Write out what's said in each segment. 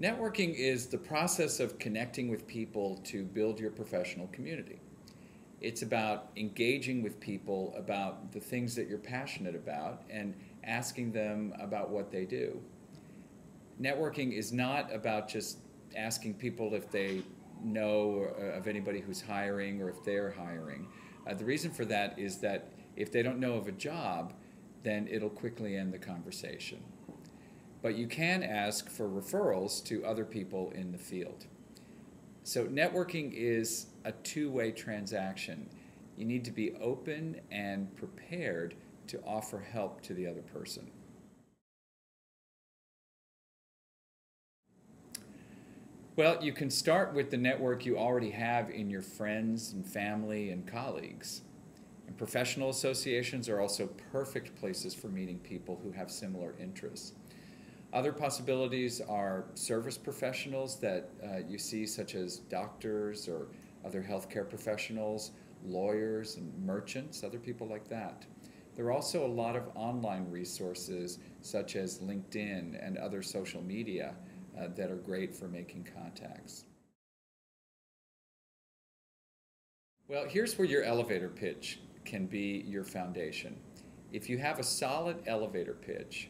Networking is the process of connecting with people to build your professional community. It's about engaging with people about the things that you're passionate about and asking them about what they do. Networking is not about just asking people if they know of anybody who's hiring or if they're hiring. The reason for that is that if they don't know of a job, then it'll quickly end the conversation. But you can ask for referrals to other people in the field. So networking is a two-way transaction. You need to be open and prepared to offer help to the other person. Well, you can start with the network you already have in your friends and family and colleagues. And professional associations are also perfect places for meeting people who have similar interests. Other possibilities are service professionals that you see, such as doctors or other healthcare professionals, lawyers and merchants, other people like that. There are also a lot of online resources, such as LinkedIn and other social media, that are great for making contacts. Well, here's where your elevator pitch can be your foundation. If you have a solid elevator pitch,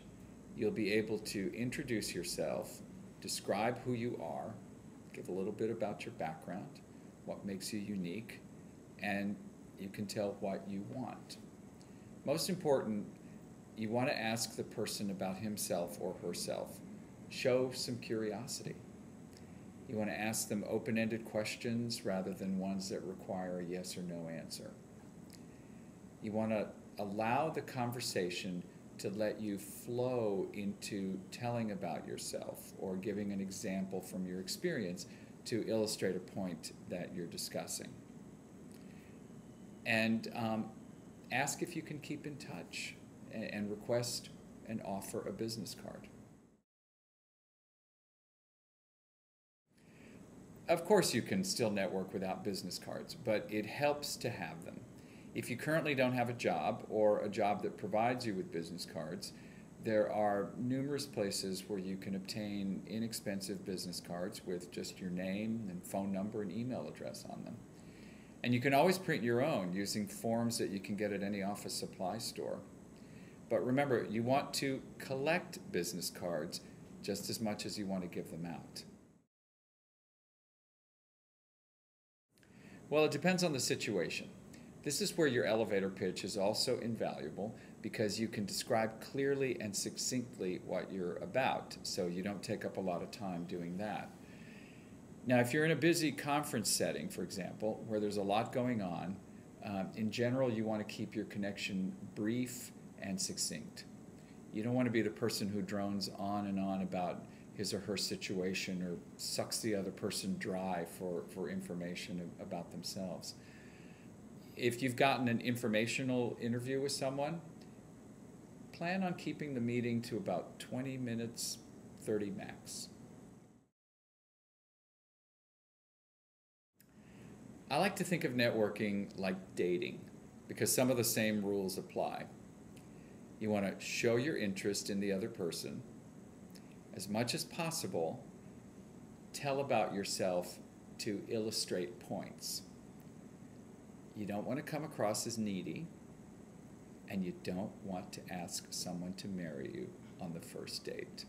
you'll be able to introduce yourself, describe who you are, give a little bit about your background, what makes you unique, and you can tell what you want. Most important, you want to ask the person about himself or herself. Show some curiosity. You want to ask them open-ended questions rather than ones that require a yes or no answer. You want to allow the conversation to let you flow into telling about yourself or giving an example from your experience to illustrate a point that you're discussing. And ask if you can keep in touch and request and offer a business card. Of course you can still network without business cards, but it helps to have them. If you currently don't have a job or a job that provides you with business cards, there are numerous places where you can obtain inexpensive business cards with just your name and phone number and email address on them. And you can always print your own using forms that you can get at any office supply store. But remember, you want to collect business cards just as much as you want to give them out. Well, it depends on the situation. This is where your elevator pitch is also invaluable because you can describe clearly and succinctly what you're about, so you don't take up a lot of time doing that. Now, if you're in a busy conference setting, for example, where there's a lot going on, in general, you want to keep your connection brief and succinct. You don't want to be the person who drones on and on about his or her situation or sucks the other person dry for information about themselves. If you've gotten an informational interview with someone, plan on keeping the meeting to about 20 minutes, 30 max. I like to think of networking like dating because some of the same rules apply. You want to show your interest in the other person. As much as possible, tell about yourself to illustrate points. You don't want to come across as needy, and you don't want to ask someone to marry you on the first date.